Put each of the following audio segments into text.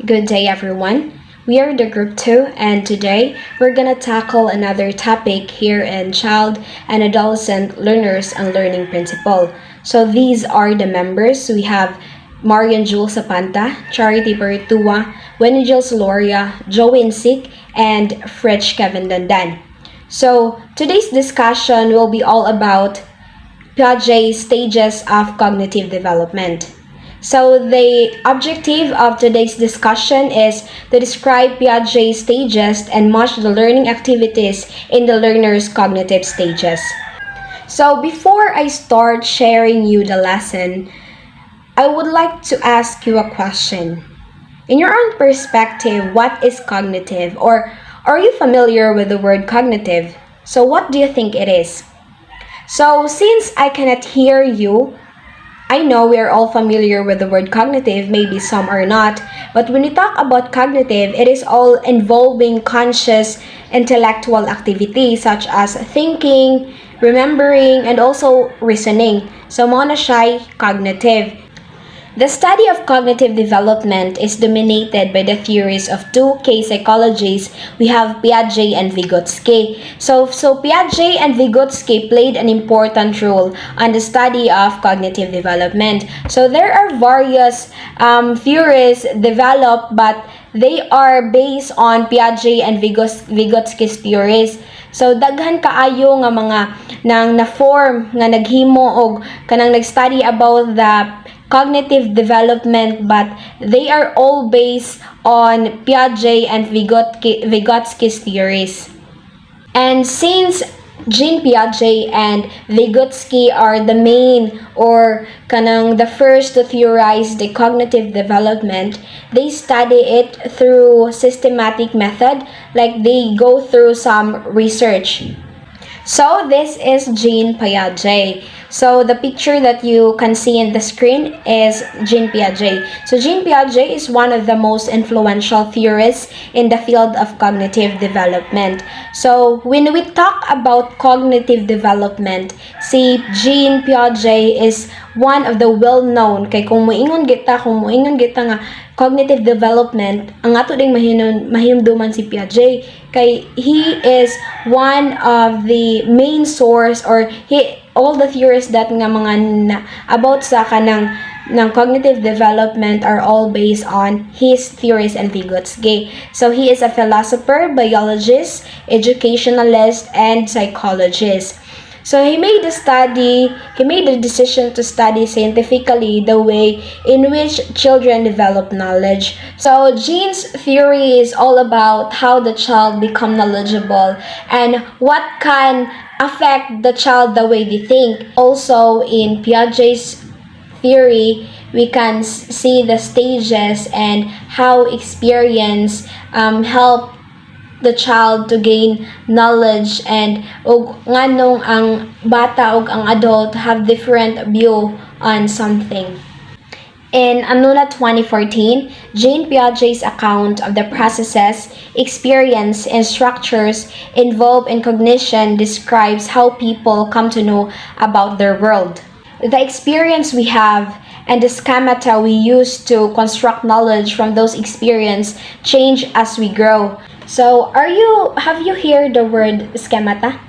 Good day, everyone. We are the group 2, and today we're gonna tackle another topic here in child and adolescent learners and learning principle. So these are the members. We have Marian Jules Zapanta, Charity Baritua, Wendy Jill Soloria, Joey Insik, and Fritch Kevin Dandan. So today's discussion will be all about Piaget's stages of cognitive development. So the objective of today's discussion is to describe Piaget's stages and match the learning activities in the learner's cognitive stages. So before I start sharing you the lesson, I would like to ask you a question. In your own perspective, what is cognitive? Or are you familiar with the word cognitive? So what do you think it is? So since I cannot hear you, I know we are all familiar with the word cognitive, maybe some are not, but when we talk about cognitive, it is all involving conscious intellectual activity such as thinking, remembering, and also reasoning. So mo na siya'y cognitive. The study of cognitive development is dominated by the theories of two case psychologists. We have Piaget and Vygotsky. So Piaget and Vygotsky played an important role on the study of cognitive development. So there are various theories developed, but they are based on Piaget and Vygotsky's theories. So daghan kaayo nga mga nang na-form nga naghimo og kanang nag-study about the cognitive development, but they are all based on Piaget and Vygotsky's theories. And since Jean Piaget and Vygotsky are the main or kanang the first to theorize the cognitive development, they study it through systematic method, like they go through some research. So this is Jean Piaget. So the picture that you can see in the screen is Jean Piaget. So Jean Piaget is one of the most influential theorists in the field of cognitive development. So when we talk about cognitive development, si Jean Piaget is one of the well-known, kay kung moingon kita nga cognitive development, ang ato ding mahimduman si Piaget, kay he is one of the main source, or all the theories that nga mga about sa kanang cognitive development are all based on his theories and Vygotsky. So he is a philosopher, biologist, educationalist, and psychologist. So he made the decision to study scientifically the way in which children develop knowledge. So Jean's theory is all about how the child become knowledgeable and what can affect the child the way they think. Also in Piaget's theory, we can see the stages and how experience help the child to gain knowledge, and nganong ang bata ug ang adult have different view on something. In Anula 2014, Jean Piaget's account of the processes, experience, and structures involved in cognition describes how people come to know about their world. The experience we have and the schemata we use to construct knowledge from those experiences change as we grow. So, have you heard the word schemata?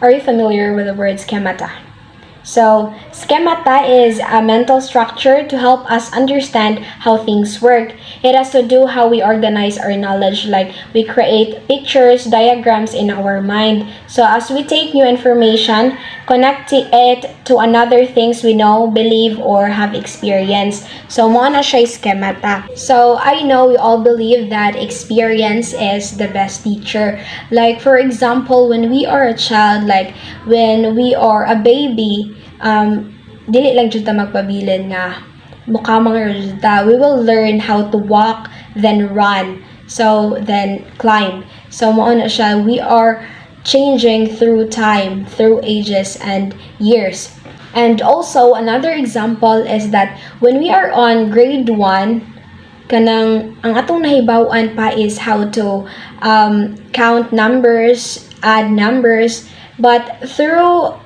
Are you familiar with the word schemata? So, schemata is a mental structure to help us understand how things work. It has to do how we organize our knowledge, like we create pictures, diagrams in our mind. So, as we take new information, connect it to another things we know, believe, or have experienced. So, mo na siya schemata. So, I know we all believe that experience is the best teacher. Like, for example, when we are a child, like when we are a baby, dili lang jud ta magpabilin nga mukha mga resulta. We will learn how to walk, then run, so then climb. So mo na siya, we are changing through time, through ages and years. And also another example is that when we are on grade 1, kanang ang atong nahibaw-an pa is how to count numbers, add numbers, but through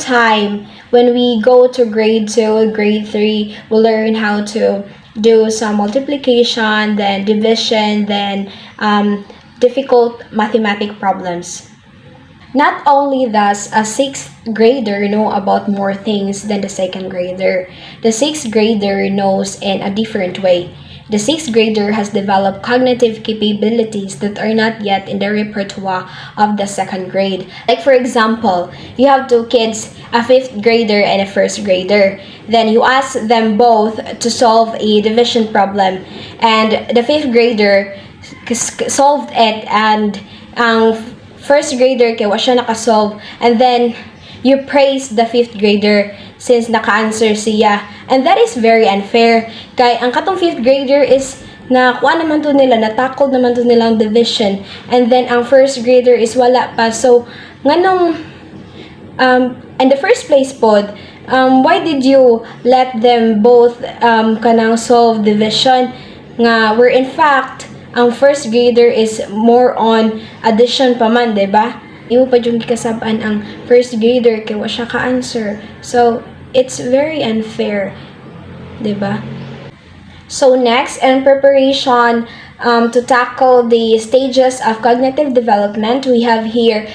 time, when we go to grade 2, grade 3, we'll learn how to do some multiplication, then division, then difficult mathematic problems. Not only does a sixth grader know about more things than the second grader, the sixth grader knows in a different way. The sixth grader has developed cognitive capabilities that are not yet in the repertoire of the second grade. Like for example, you have two kids, a fifth grader and a first grader. Then you ask them both to solve a division problem, and the fifth grader solved it, and ang first grader kay wa siya nakasolve, and then you praise the fifth grader since naka-answer siya, and that is very unfair kay ang katong fifth grader is nakuha naman to nila, natakod naman to nilang division, and then ang first grader is wala pa. So nganong in the first place pod, why did you let them both kanang solve division nga where in fact ang first grader is more on addition pa man, diba? Imo pa yung kasabaan ang first grader kay wa siya ka-answer. So, it's very unfair, diba? So, next, in preparation to tackle the stages of cognitive development, we have here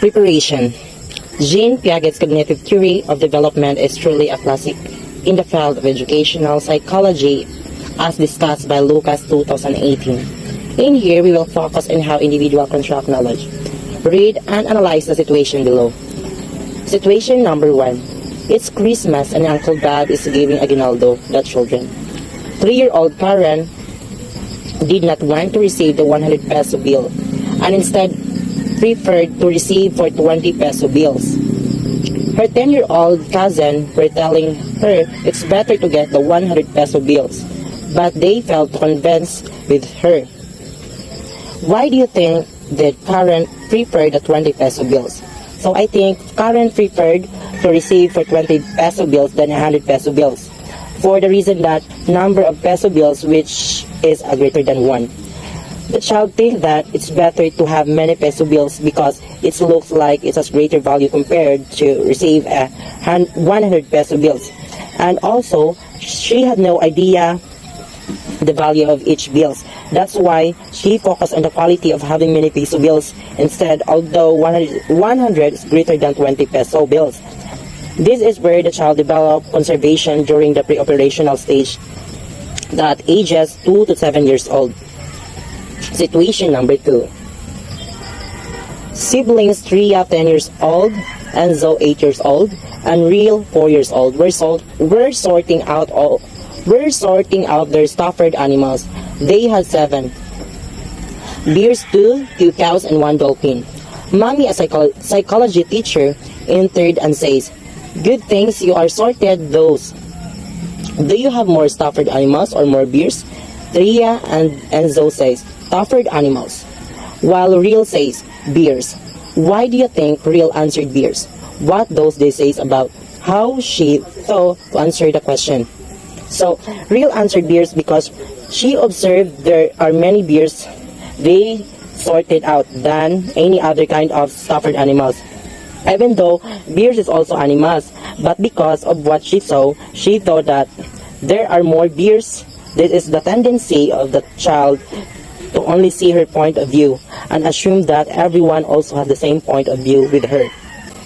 Preparation. Jean Piaget's cognitive theory of development is truly a classic in the field of educational psychology, as discussed by Lucas 2018. In here, we will focus on how individuals construct knowledge. Read and analyze the situation below. Situation number 1. It's Christmas and Uncle Bob is giving Aguinaldo the children. 3-year-old Karen did not want to receive the 100 peso bill and instead preferred to receive for 20 peso bills. Her 10-year-old cousin were telling her it's better to get the 100 peso bills, but they felt convinced with her. Why do you think that Karen preferred the 20 peso bills? So I think Karen preferred to receive for 20 peso bills than 100 peso bills, for the reason that number of peso bills which is greater than 1. The child thinks that it's better to have many peso bills because it looks like it has greater value compared to receive 100 peso bills. And also, she had no idea the value of each bills. That's why she focused on the quality of having many peso bills instead, although 100 is greater than 20 peso bills. This is where the child developed conservation during the pre-operational stage, that ages 2 to 7 years old. Situation number 2. Siblings Tria 10 years old, Enzo 8 years old, and Real 4 years old were sorting out their stuffed animals. They had 7 bears, 2 cows, and 1 dolphin. Mommy, a psychology teacher, entered and says, "Good things you are sorted those. Do you have more stuffed animals or more bears?" Tria and Enzo says, "Stuffed animals." While Real says, "Bears." Why do you think Real answered bears? What does this say about how she thought to answer the question? So, Real answered bears because she observed there are many bears they sorted out than any other kind of stuffed animals. Even though bears is also animals, but because of what she saw, she thought that there are more bears. This is the tendency of the child to only see her point of view and assume that everyone also has the same point of view with her.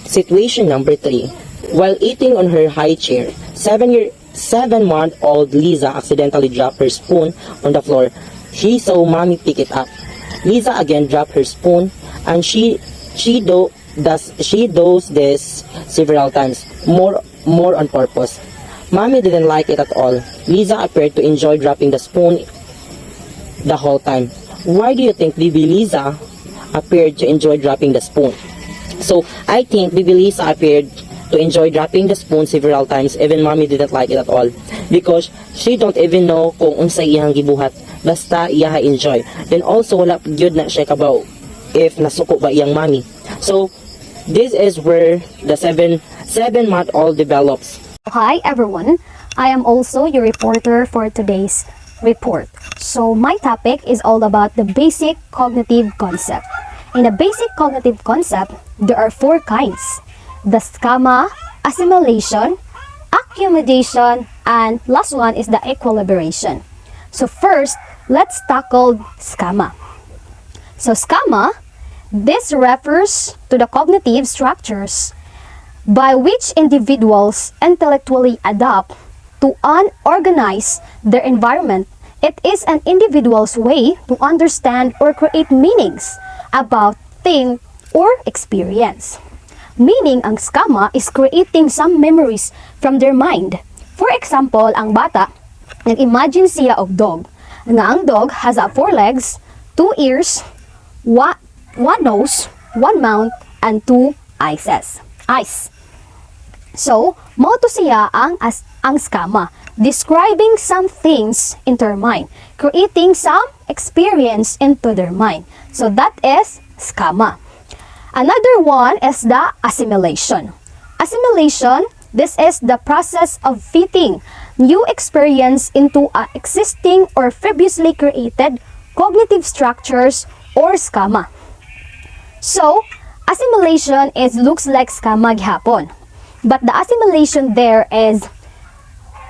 Situation number 3. While eating on her high chair, 7-month-old Lisa accidentally dropped her spoon on the floor. She saw Mommy pick it up. Lisa again dropped her spoon, and she does this several times, more on purpose. Mommy didn't like it at all. Lisa appeared to enjoy dropping the spoon the whole time. Why do you think Bibi Lisa appeared to enjoy dropping the spoon? So, I think Bibi Lisa appeared to enjoy dropping the spoon several times, even Mommy didn't like it at all. Because she don't even know kung unsay iyang gibuhat. Basta iyaha enjoy. Then also, wala gyud na siya kabaw if nasuko ba iyang Mommy. So, this is where the 7-month-old develops. Hi everyone, I am also your reporter for today's report. So my topic is all about the basic cognitive concept. In the basic cognitive concept, there are 4 kinds: the schema, assimilation, accumulation, And last one is the equilibration. So first, let's tackle schema. So schema, this refers to the cognitive structures by which individuals intellectually adapt to organize their environment. It is an individual's way to understand or create meanings about thing or experience. Meaning, ang schema is creating some memories from their mind. For example, ang bata, nag-imagine siya of dog. Na ang dog has 4 legs, 2 ears, 1 nose, 1 mouth, and 2 eyes. So, mo to siya ang schema, describing some things in their mind, creating some experience into their mind. So that is schema. Another one is the assimilation. Assimilation, this is the process of fitting new experience into existing or previously created cognitive structures or schema. So, assimilation looks like schema gihapon. But the assimilation there is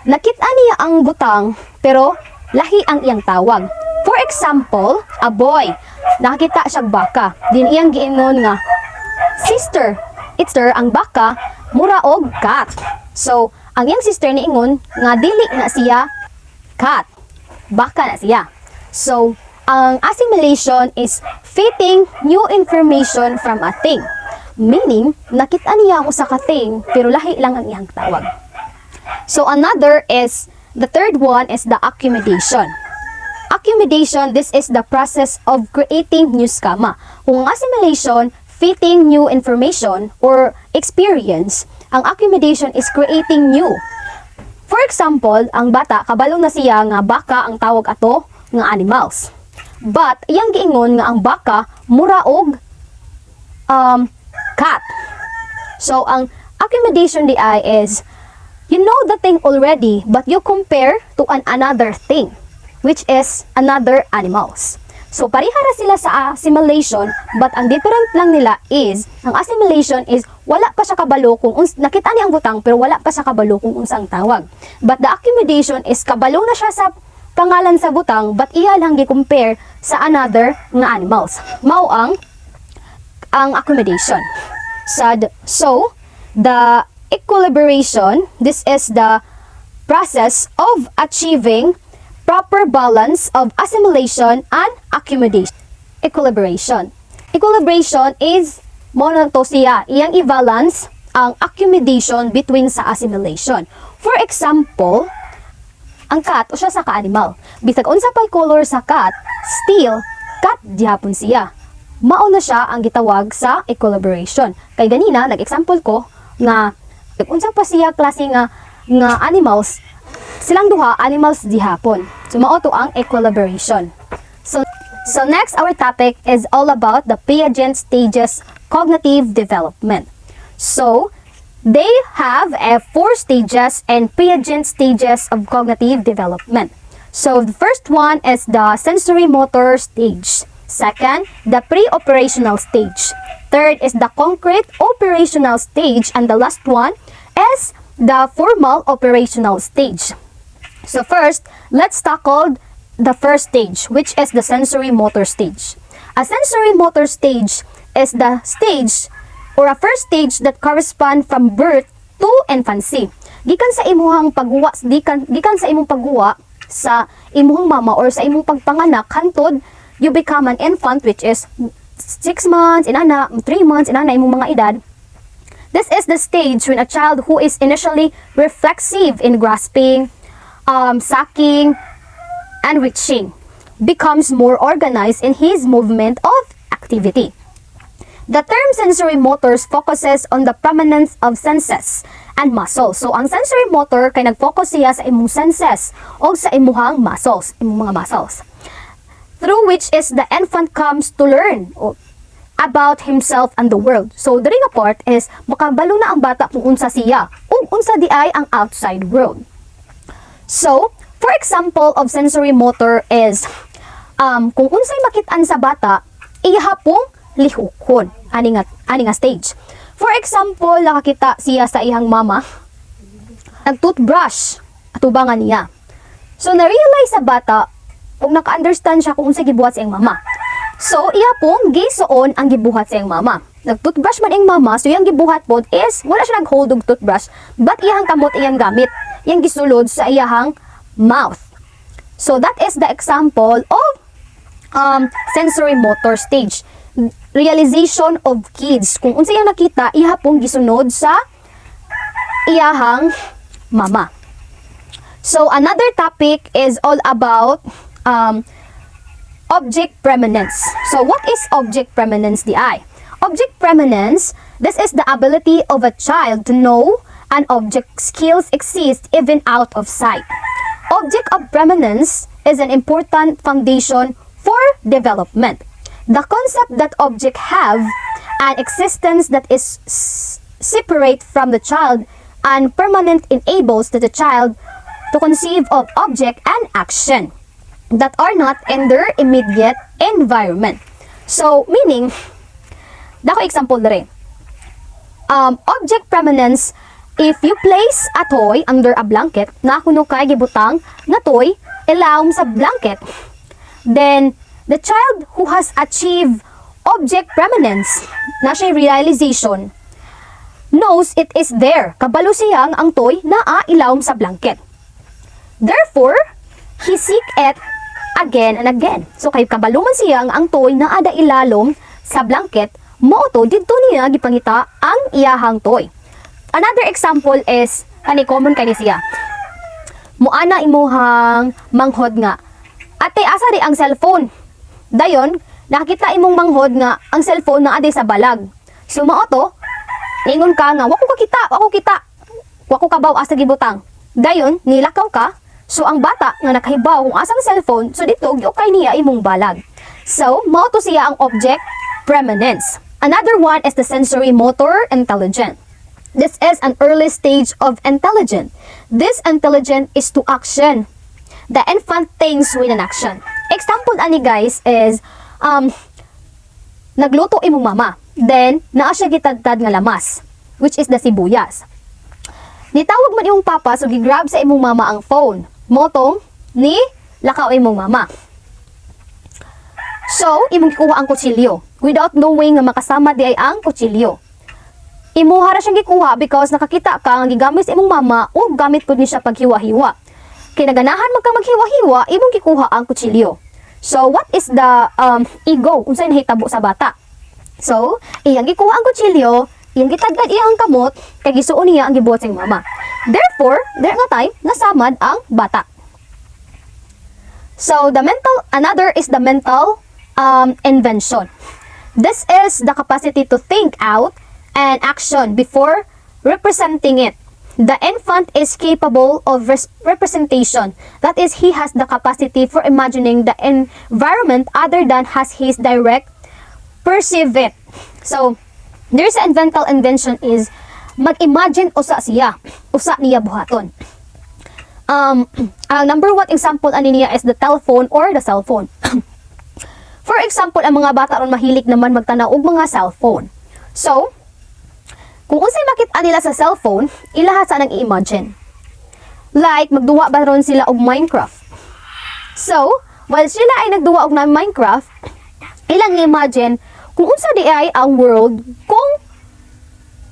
nakita niya ang butang pero lahi ang iyang tawag. For example, a boy, nakita siya baka. Din iyang giingon nga, sister, ang baka, mura og cat. So, ang iyang sister ni ingon nga dili na siya cat. Baka na siya. So, ang assimilation is fitting new information from a thing. Meaning, nakita niya ang usa ka thing pero lahi lang ang iyang tawag. So the third one is the accumulation. Accumulation, this is the process of creating new schema. Kung assimilation, fitting new information or experience, ang accumulation is creating new. For example, ang bata, kabalo na siya nga baka ang tawag ato nga animals. But, iyang giingon nga ang baka, mura og cat. So, ang accumulation di is, you know the thing already, but you compare to another thing, which is another animals. So, parihara sila sa assimilation, but ang different lang nila is, ang assimilation is, wala pa siya kabalo kung nakita niya ang butang, pero wala pa siya kabalo kung unsang tawag. But the accumulation is, kabalo na siya sa pangalan sa butang, but iya lang gi-compare sa another nga animals. Mao ang accumulation. So, the equilibration, this is the process of achieving proper balance of assimilation and accumulation. Equilibration. Equilibration is to siya, iyang i-balance ang accumulation between sa assimilation. For example, ang cat o siya sa ka-animal. Bisag unsa pay color sa cat, still cat gihapon siya. Mao na siya ang gitawag sa equilibration. Kay ganina nag-example ko nga unsa pa siya klase nga animals, silang duha animals dihapon. So mao to ang equilibration. So next, our topic is all about the Piaget stages cognitive development. So they have 4 stages and Piaget stages of cognitive development. So the first one is the sensory motor stage. Second, the pre-operational stage. Third is the concrete operational stage, and the last one is the formal operational stage. So first, let's tackle the first stage, which is the sensory motor stage. A sensory motor stage is the stage or a first stage that correspond from birth to infancy. Gikan sa imuhang pagguwa, gikan sa imong pagguwa sa imuhang mama or sa imong pagpanganak hantod you become an infant, which is 6 months, 3 months, imong mga edad. This is the stage when a child who is initially reflexive in grasping, sucking, and reaching becomes more organized in his movement of activity. The term sensory motors focuses on the prominence of senses and muscles. So, ang sensory motor kay nag-focus siya sa imong senses o sa imuhang muscles, imong mga muscles, through which is the infant comes to learn about himself and the world. So, the nga part is, makabalo na ang bata kung unsa siya, o unsa di ay ang outside world. So, for example of sensory motor is, kung unsay makitaan sa bata, ihapong lihukon, ani nga stage. For example, nakakita siya sa ihang mama, nag-toothbrush atubangan niya. So na-realize sa bata ug naka-understand siya kung unsa gibuhat sa iyang mama. So iya pong gisoon ang gibuhat sa iyang mama. Nag-toothbrush man iyang mama, so iyang gibuhat pod is wala siya nag-hold og toothbrush, but iyang kamot iyang gamit. Iyang gisulod sa iyang mouth. So that is the example of sensory motor stage. Realization of kids. Kung unsa iyang nakita, iya pong gisunod sa iyahang mama. So another topic is all about object preeminence. So what is object preeminence, DI? Object preeminence, this is the ability of a child to know an object's skills exist even out of sight. Object of preeminence is an important foundation for development. The concept that objects have an existence that is separate from the child and permanent enables the child to conceive of object and action that are not in their immediate environment. So, meaning, dako example dere. Object preeminence, if you place a toy under a blanket, na kuno kay gibutang na toy ilawom sa blanket, then the child who has achieved object preeminence, na siya realization, knows it is there. Kabalo siyang ang toy na ilawom sa blanket. Therefore, he seek it again and again. So, kay kabaluman siyang ang toy na ada ilalom sa blanket, mo to, dito niya gipangita ang iyahang toy. Another example is, common kani siya. Muana imuhang manghod nga, ate, asa di ang cellphone? Dayon, nakita imong manghod nga, ang cellphone na aday sa balag. So, mo to, ingon ka nga, wako kabaw asa gibutang. Dayon, nilakaw ka. So, ang bata nga nakahibaw kung asang cellphone, so dito, okay niya imong balag. So, mao to siya ang object preeminence. Another one is the sensory motor intelligence. This is an early stage of intelligence. This intelligence is to action. The infant thinks with an action. Example ani guys is, nagluto imong mama. Then, naa siya gitagtad nga lamas, which is the sibuyas. Nitawag man imong papa, so gigrab sa imong mama ang phone. Motong ni lakaw imong mama. So, imong gikuha ang kutsilyo without knowing nga makasama di ay ang kutsilyo. Imuha ra siyang gikuha because nakakita ka nga gigamit sa imong mama o gamit pud ni siya paghiwa-hiwa. Kay naganahan man kang maghiwa-hiwa, imong gikuha ang kutsilyo. So, what is the ego? Unsay nahitabo sa bata? So, iyang gikuha ang kutsilyo, iyang gitagad iyang kamot, kay gisuon niya ang gibuhat sa iyang mama. Therefore, there nga time, nasamad ang bata. So, another is the mental invention. This is the capacity to think out and action before representing it. The infant is capable of representation. That is, he has the capacity for imagining the environment other than has his direct perceive it. So, there's an mental invention is mag-imagine usa niya buhaton. Ang number one example ani niya is the telephone or the cell phone. For example, ang mga bata ron mahilig naman magtanaw og mga cellphone. So, kung unsay makita nila sa cellphone, ilahat sa nang i-imagine. Like, magduwa ba ron sila og Minecraft? So, while sila ay nagduwa og na Minecraft, ilang i-imagine kung unsa di ay ang world kung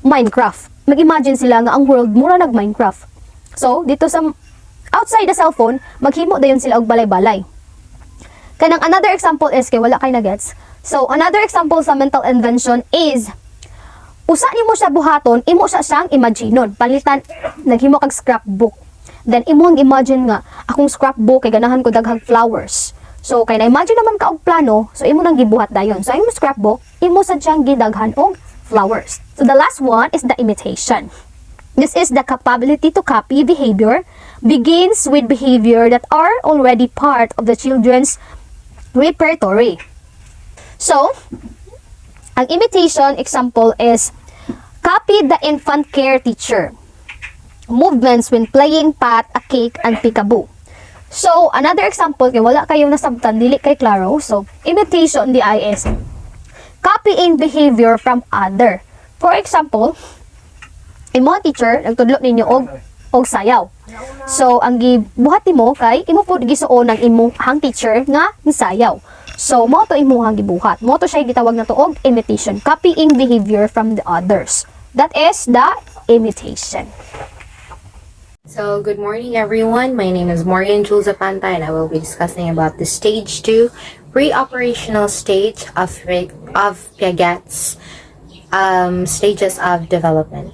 Minecraft. Mag-imagine sila nga ang world mura nag-Minecraft. So, dito sa outside the cellphone, maghimo dayon sila og balay-balay. Kanang another example is, kay wala kay na gets. So, another example sa mental invention is, usa nimo siya buhaton, imo siya siyang imaginon. Palitan, naghimo kag scrapbook. Then, imo ang imagine nga, akong scrapbook, kay ganahan ko daghang flowers. So, kay na-imagine naman ka og plano, so imo nang gibuhat dayon. So, imo scrapbook, imo sa siyang gidaghan og flowers. So, the last one is the imitation. This is the capability to copy behavior, begins with behavior that are already part of the children's repertory. So, ang imitation example is, copy the infant care teacher. Movements when playing pat, a cake, and peekaboo. So, another example, kay wala kayo nasabtan, dili kay klaro. So, imitation di ay is, copying behavior from other. For example, imong teacher, nagtudlo ninyo og og sayaw. So ang gibuhat nimo kay imo pud gisuon ang imong teacher nga sayaw. So mo to imong gibuhat. Mo to siya gitawag na to og imitation, copying behavior from the others. That is the imitation. So, good morning everyone. My name is Morgan Jules Zapanta and I will be discussing about the stage 2 pre-operational stage of Piaget's stages of development.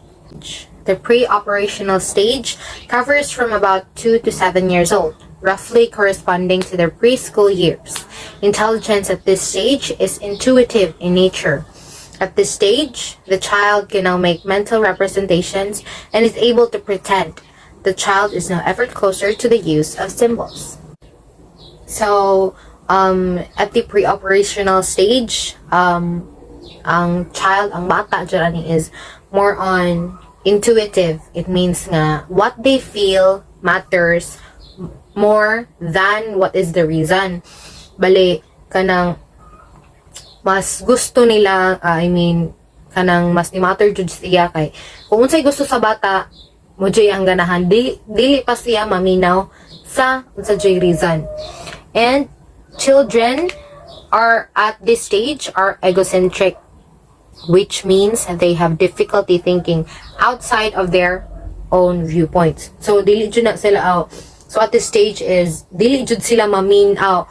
The pre-operational stage covers from about 2 to 7 years old, roughly corresponding to their preschool years. Intelligence at this stage is intuitive in nature. At this stage, the child can now make mental representations and is able to pretend. The child is now ever closer to the use of symbols. So, at the pre-operational stage, ang bata dyan is more on intuitive. It means nga, what they feel matters more than what is the reason. Bali, kanang, mas gusto nila, kanang mas ni matter jud siya kay, kung unsay gusto sa bata, mo jay ang ganahan, dili pa siya maminaw sa jay reason. And children are at this stage are egocentric, which means they have difficulty thinking outside of their own viewpoints. So dili jud na sila so at this stage is dili jud sila maminaw,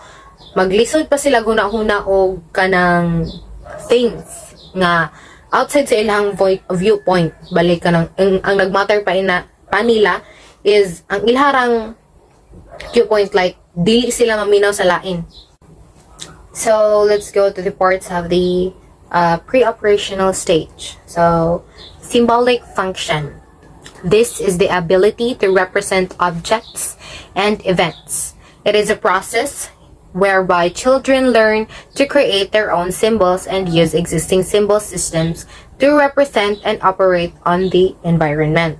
maglisod pa sila guna-huna og kanang things nga outside sa ilang viewpoint. Balik ka ang nagmatter pa nila is ang ilharang viewpoint, like dili sila maminaw sa lain. So let's go to the parts of the pre-operational stage. So symbolic function. This is the ability to represent objects and events. It is a process whereby children learn to create their own symbols and use existing symbol systems to represent and operate on the environment.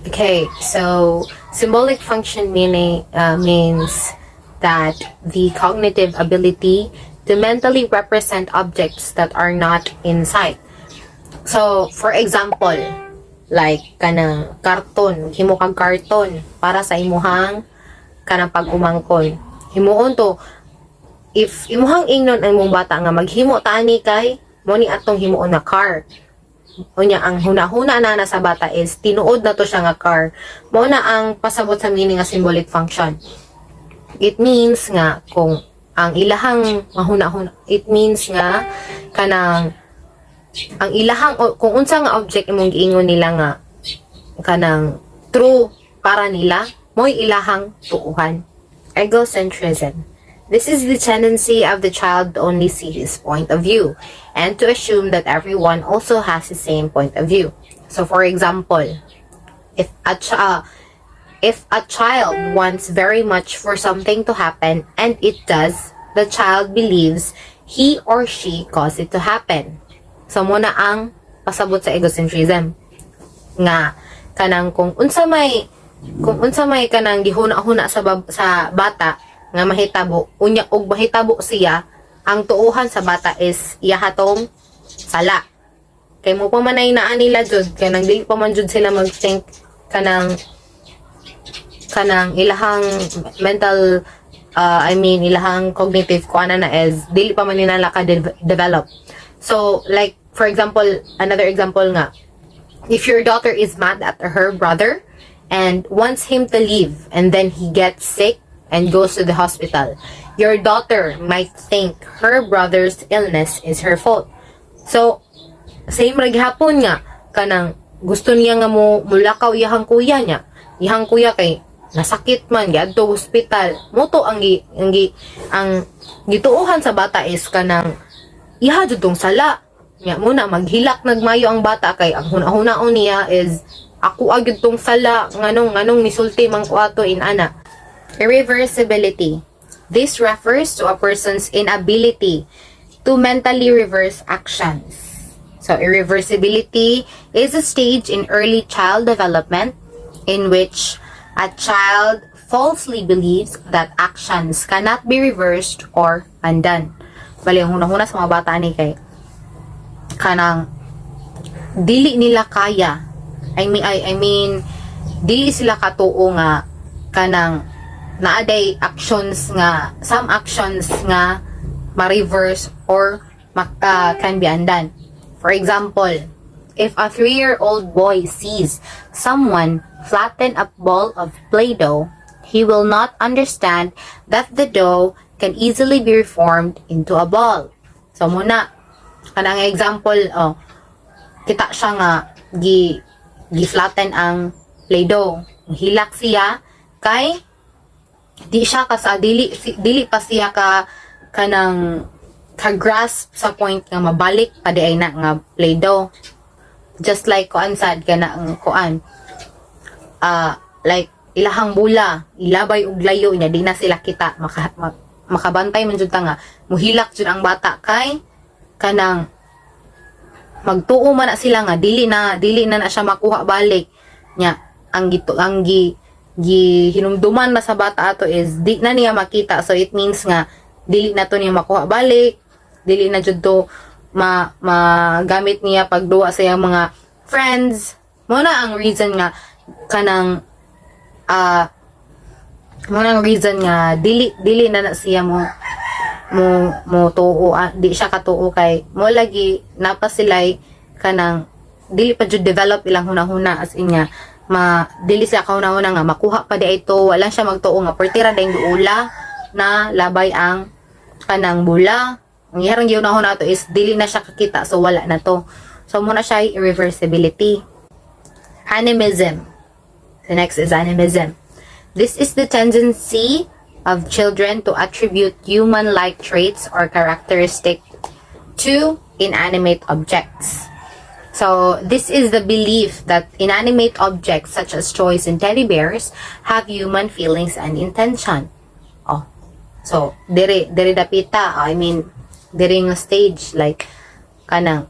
Okay, so symbolic function means that the cognitive ability to mentally represent objects that are not in sight. So, for example, like kanang karton, himo kag karton para sa imuhang kanang pag-umangkon. Himuon to, if imuhang ingnon ang mong bata nga maghimo tani kay mo ni atong himuon na car. Unya ang hunahuna na sa bata is tinuod na to siya nga car. Mo na ang pasabot sa meaning nga symbolic function. It means nga kung ang ilahang mahuna-huna, it means nga kanang ang ilahang kung unsa nga object imong giingon nila nga kanang true para nila, mo'y ilahang tuuhan. Egocentrism. This is the tendency of the child to only see his point of view and to assume that everyone also has the same point of view. So for example, if a child wants very much for something to happen and it does, the child believes he or she caused it to happen. So muna ang pasabot sa egocentrism. Nga kanang kung unsa may kanang gihuna-huna sa bata nga mahitabo, unya og mahitabo siya, ang tuuhan sa bata is iya hatong sala. Kay mo pa manay naa nila jud, kanang dili pa man jud sila mag-think kanang ilahang mental ilahang cognitive kuana na is dili pa man nila develop. So like for example, another example nga, if your daughter is mad at her brother and wants him to leave and then he gets sick and goes to the hospital, your daughter might think her brother's illness is her fault. So same ra gihapon nga kanang gusto niya nga mulakaw iyahang kuya niya. Iyahang kuya kay nasakit man giadto hospital. Moto ang gituuhan sa bata is kanang iha jud tong sala. Nya muna maghilak nagmayo ang bata kay ang hunahuna-on niya is ako agad tong sala nganong misulti mang kuato inana. Irreversibility. This refers to a person's inability to mentally reverse actions. So irreversibility is a stage in early child development in which a child falsely believes that actions cannot be reversed or undone. Bali, ang hunahuna sa mga bata ni kay kanang dili nila kaya. I mean, dili sila katuo nga kanang naaday actions nga, some actions nga ma-reverse or can be undone. For example, if a 3-year-old boy sees someone flatten a ball of Play-Doh, he will not understand that the dough can easily be reformed into a ball. So muna, kanang example, kita siya nga gi-flatten ang Play-Doh. Hilak siya kay dili pa siya kanang ka-grasp sa point nga mabalik pa di ay na nga Play-Doh. Just like kuan sad kana ang kuan. Like ilahang bula, ilabay og layo niya di na sila kita makabantay man jud ta nga muhilak jud ang bata kay kanang magtuo man na sila nga dili na siya makuha balik nya ang hinumduman na sa bata ato is di na niya makita, so it means nga dili na to niya makuha balik, dili na jud to magamit niya pagduwa sa iyang mga friends. Mo na ang reason nga kanang dili na siya mo tuo, di siya katuo kay mo lagi napa sila'y kanang dili pa jud develop ilang hunahuna, as in nga dili siya kauna-una nga makuha pa di ito, wala siya magtuo nga pertira dayong duula na labay ang kanang bula. Ang iharang gihunahon nato is dili na siya kakita, so wala na to. So muna siya irreversibility. Animism. The next is animism. This is the tendency of children to attribute human-like traits or characteristics to inanimate objects. So, this is the belief that inanimate objects such as toys and teddy bears have human feelings and intention. Oh. So, diri dapita, diri nga stage like kanang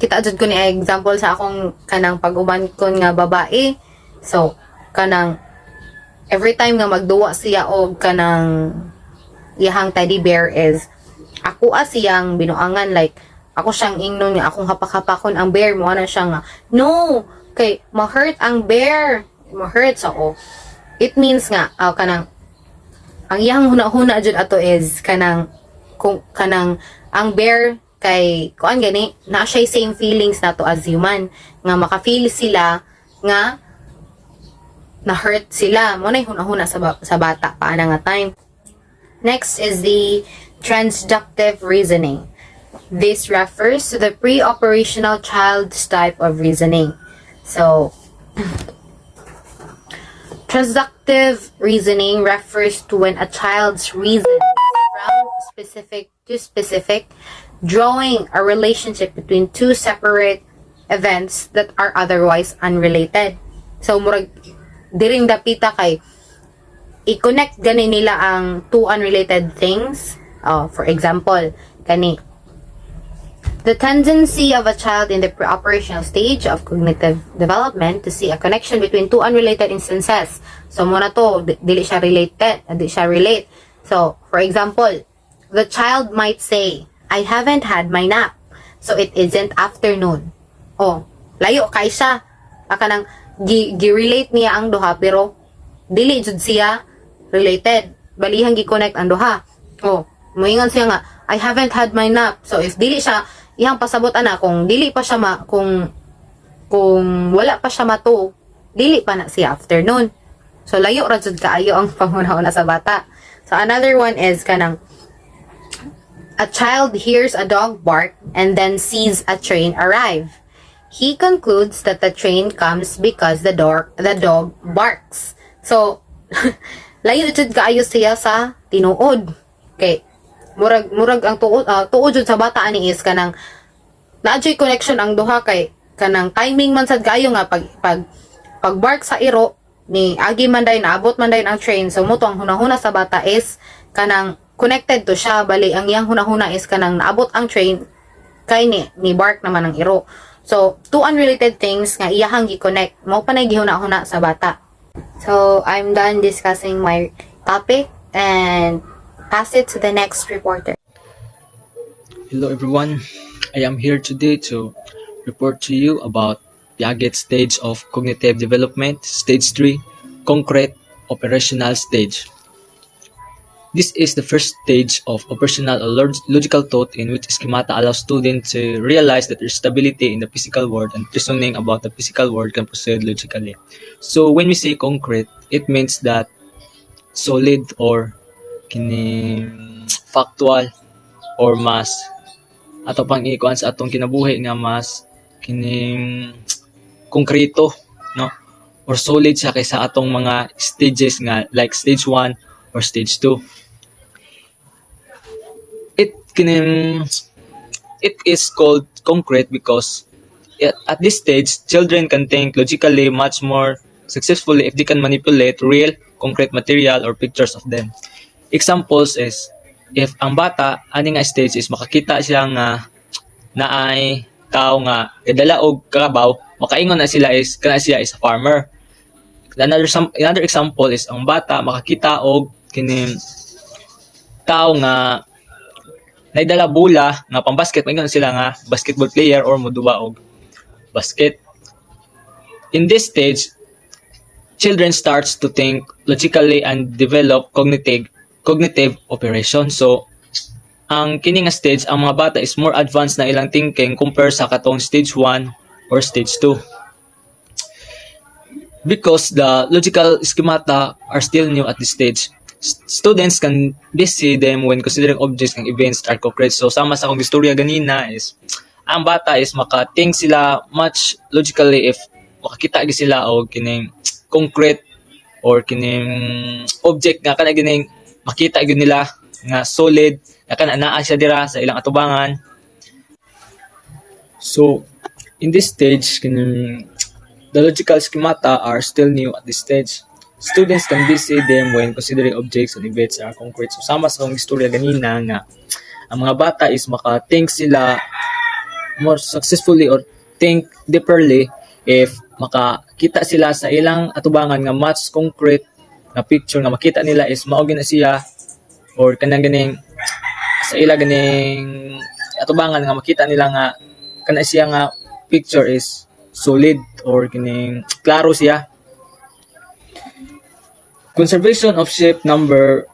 kita jud ko ni example sa akong kanang pag-uban ko nga babae. So, kanang every time nga magduwa siya og kanang iyahang teddy bear is ako siyang binuangan, like ako siyang ingnon nga akong hapak-hapakon ang bear mo na siya nga no kay ma-hurt ang bear, ma-hurt. So it means nga kanang ang iyang huna-huna jud ato is kanang ang bear kay kuan gani na siya same feelings nato as human nga maka-feel sila nga na-hurt sila. Mo na huna-huna sa bata pa nga time. Next is the transductive reasoning. This refers to the pre-operational child's type of reasoning. So, transductive reasoning refers to when a child's reason from specific to specific, drawing a relationship between two separate events that are otherwise unrelated. So, murag diring dapita kay i-connect gani nila ang two unrelated things. For example, kani the tendency of a child in the pre-operational stage of cognitive development to see a connection between two unrelated instances. So, muna to, dili siya relate. So, for example, the child might say, I haven't had my nap, so it isn't afternoon. Layo kay siya. Kanang gi-relate niya ang duha, pero dili jud siya related. Balihang gi-connect ang duha. Moingon siya nga, I haven't had my nap. So, if dili siya iyang pasabot kung dili pa siya kung wala pa siya mato, dili pa na siya afternoon. So layo ra jud kaayo ang panghunahuna sa bata. So another one is kanang a child hears a dog bark and then sees a train arrive. He concludes that the train comes because the dog barks. So layo jud kaayo siya sa tinuod. Okay. Murag ang tuod jud sa bata ani is kanang na-joy connection ang duha kay kanang timing man sad kayo nga pag bark sa iro ni agi man day naabot man day ang train. So mo to ang hunahuna sa bata is kanang connected to siya, bali ang iyang hunahuna is kanang naabot ang train kay ni bark naman ang iro. So two unrelated things nga iyahang gi-connect mo pa nay gihuna-huna sa bata. So I'm done discussing my topic and pass it to the next reporter. Hello everyone, I am here today to report to you about Piaget stage of cognitive development. Stage 3, concrete operational stage. This is the first stage of operational or logical thought in which schemata allows students to realize that there's stability in the physical world and reasoning about the physical world can proceed logically. So when we say concrete, it means that solid or kini factual or mas ato pang ikuan sa atong kinabuhi nga mas kining konkreto, no, or solid siya kaysa atong mga stages nga like stage 1 or stage 2. It is called concrete because at this stage children can think logically much more successfully if they can manipulate real concrete material or pictures of them. Examples is if ang bata ani nga stage is makakita siya nga naay tao nga kadala og karabaw, makaingon na sila is kana siya is a farmer. Another example is ang bata makakita og kining tao nga naidala bola nga pang basket, maingon sila nga basketball player or moduwa og basket. In this stage, children starts to think logically and develop cognitive operation. So ang kini nga stage, ang mga bata is more advanced na ilang thinking compare sa katong stage 1 or stage 2. Because the logical schemata are still new at this stage, students can best see them when considering objects and events are concrete. So sama sa akong istorya ganina is ang bata is maka-think sila much logically if makakita gi sila og kining concrete or kining object nga kana gining makita gyud nila nga solid nga kana naa siya dira sa ilang atubangan. So in this stage kining the logical schemata are still new at this stage. Students can best see them when considering objects and events are concrete. So sama sa akong istorya ganina nga ang mga bata is maka-think sila more successfully or think deeperly if makakita sila sa ilang atubangan nga much concrete na picture nga makita nila is mao na siya or kanang ganing sa ila ganing atubangan nga makita nila nga kana siya nga picture is solid or kining klaro siya. Conservation of shape number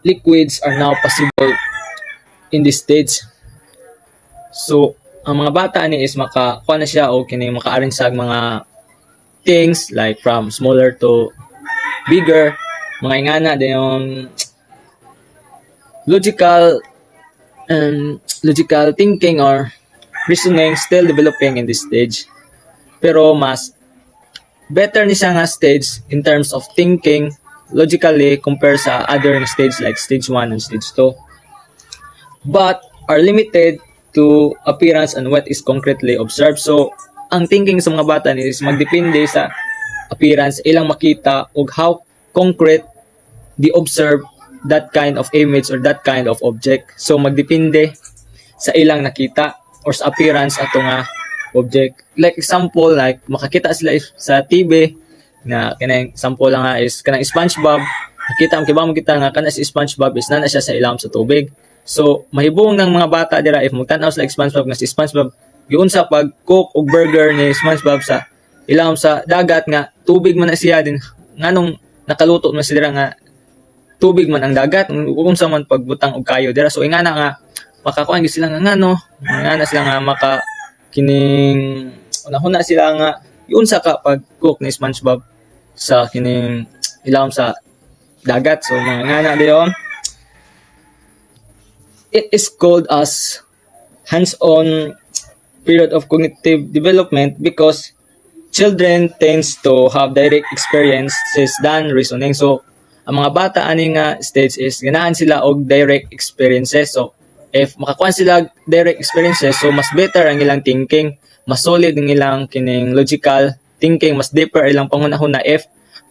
liquids are now possible in this stage. So ang mga bata ni is makakuha na siya o kining maka-arrange sa mga things like from smaller to bigger, mga ingana yung logical thinking or reasoning still developing in this stage. Pero mas better ni siya nga stage in terms of thinking logically compare sa other stage like stage 1 and stage 2. But are limited to appearance and what is concretely observed. So, ang thinking sa mga bata is magdepende sa appearance, ilang makita o how concrete they observe that kind of image or that kind of object. So, magdepende sa ilang nakita or sa appearance ato nga object. Like example, like makakita sila sa TV na kanang example lang nga is kanang SpongeBob. Nakita mo kita nga kana si SpongeBob is nana siya sa ilam sa tubig. So mahibong ng mga bata dira if magtan-aw sila SpongeBob nga si SpongeBob giun sa pag-cook og burger ni SpongeBob sa ilam sa dagat nga tubig man na siya din nganong nakaluto man sila nga tubig man ang dagat kung sa man pagbutang og kayo dira. So ingana nga makakuan gid sila nga ngano ingana sila nga maka kining una sila nga yun sa ka pag-cook ni SpongeBob sa kining ilawom sa dagat. So mga ngana diyon it is called as hands-on period of cognitive development because children tends to have direct experiences than reasoning. So ang mga bata ani nga stage is ganahan sila og direct experiences. So if makakuan sila direct experiences, so mas better ang ilang thinking, mas solid ang ilang kining logical thinking, mas deeper ilang pangunahon na if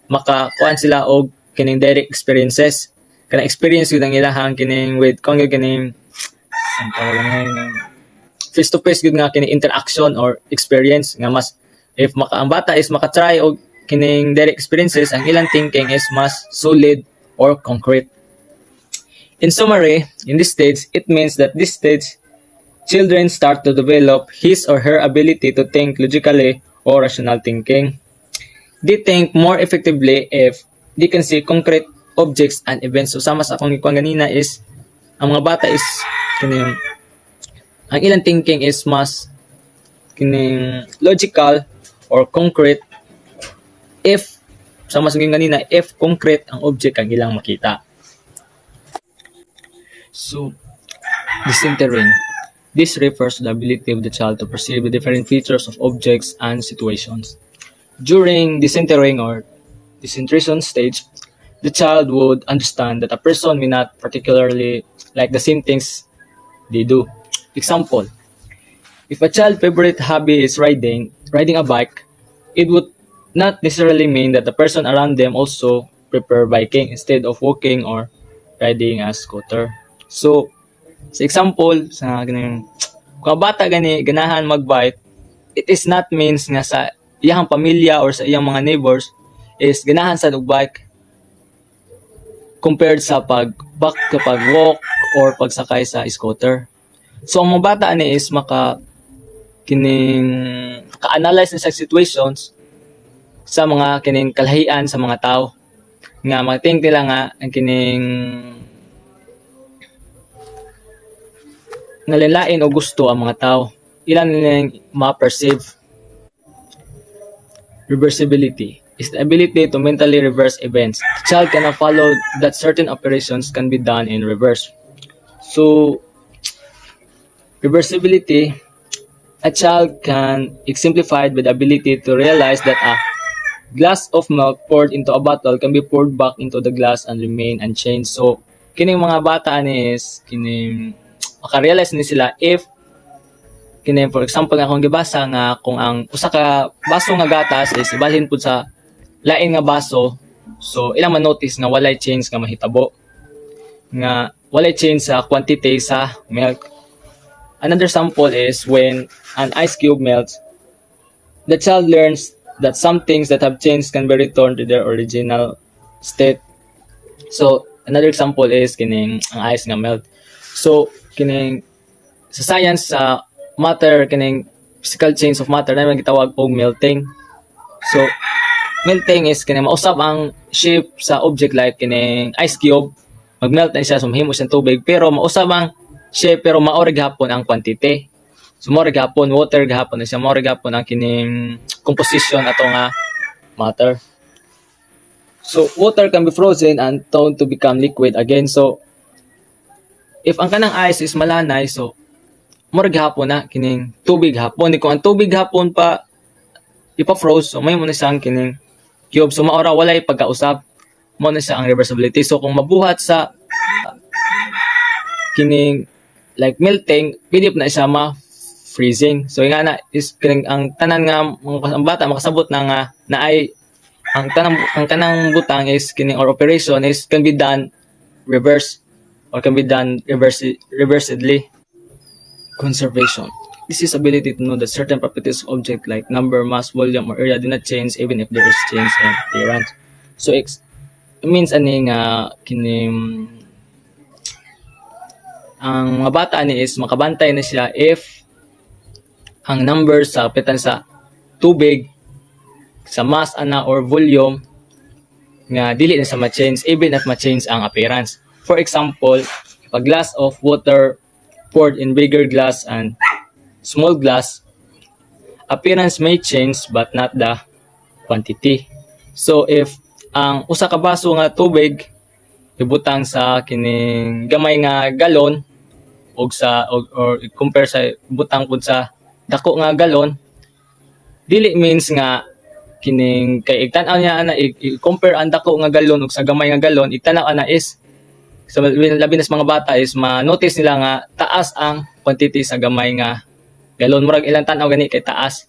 makakuan sila og kining direct experiences. Kana experience yun ang ilahang kining with kung kining face to face gud nga kining interaction or experience nga mas if ang bata is maka-try og kining direct experiences, ang ilang thinking is mas solid or concrete. In summary, in this stage, it means that children start to develop his or her ability to think logically logico-rational thinking. They think more effectively if they can see concrete objects and events. So sama sa akong ikuan ganina is ang mga bata is kining ang ilang thinking is mas kining logical or concrete if sama sa ganina if concrete ang object ang ilang makita. So decentering. This refers to the ability of the child to perceive the different features of objects and situations. During decentering or decentration stage, the child would understand that a person may not particularly like the same things they do. Example, if a child's favorite hobby is riding a bike, it would not necessarily mean that the person around them also prefer biking instead of walking or riding a scooter. So, sa example, sa ganun, kung bata ganahan magbike, it is not means nga sa iyang pamilya or sa iyang mga neighbors is ganahan sa bike compared sa pag-walk or pagsakay sa scooter. So, ang mga bata is ka-analyze na sa situations sa mga kining kalahian sa mga tao nga mag-think nila nga ang kining nalalain o gusto ang mga tao. Ilan nilang ma-perceive. Reversibility is the ability to mentally reverse events. The child cannot follow that certain operations can be done in reverse. So, reversibility, a child can exemplified with the ability to realize that a glass of milk poured into a bottle can be poured back into the glass and remain unchanged. So, kining mga bata is kining maka-realize ni sila if kining for example nga akong gibasa nga kung ang usa ka baso nga gatas is ibalhin pud sa lain nga baso, so ilang man-notice nga walay change nga mahitabo, nga walay change sa quantity sa milk. Another sample is when an ice cube melts, the child learns that some things that have changed can be returned to their original state. So another example is kining ang ice nga melt. So kining sa science sa matter kining physical change of matter na gitawag og melting. So melting is kining mausab ang shape sa object like kining ice cube, magmelt na siya so mahimo siyang tubig pero mausab ang shape pero maorig hapon ang quantity. So maorig hapon water gahapon na siya, maorig hapon ang kining composition ato nga matter. So water can be frozen and turned to become liquid again. So if ang kanang ice is malanay, so murag hapon na kining tubig hapon. Di kung ang tubig hapon pa ipa-froze, so may mo na siyang kining cube. So maora walay pagkausap, mo na siya ang reversibility. So kung mabuhat sa kining like melting, pwede na siya ma-freezing. So nga na is kining ang tanan nga ang bata makasabot na nga na ay ang kanang butang is kining or operation is can be done reverse or can be done reversedly. Conservation. This is ability to know that certain properties of object like number, mass, volume, or area do not change even if there is change in appearance. So it means ani nga kining ang mga bata ani is makabantay na siya if ang number sa kapitan sa tubig, sa mass ana or volume nga dili na sa ma-change even if ma-change ang appearance. For example, if a glass of water poured in bigger glass and small glass, appearance may change but not the quantity. So if ang usa ka baso nga tubig ibutang sa kining gamay nga galon or compare sa butang pud sa dako nga galon, dili means nga kining kay igtan-aw niya ana i-compare ang dako nga galon ug sa gamay nga galon, igtan-aw ana is so labi na sa mga bata is ma-notice nila nga taas ang quantity sa gamay nga galon. Murag ilang tan-aw gani kay taas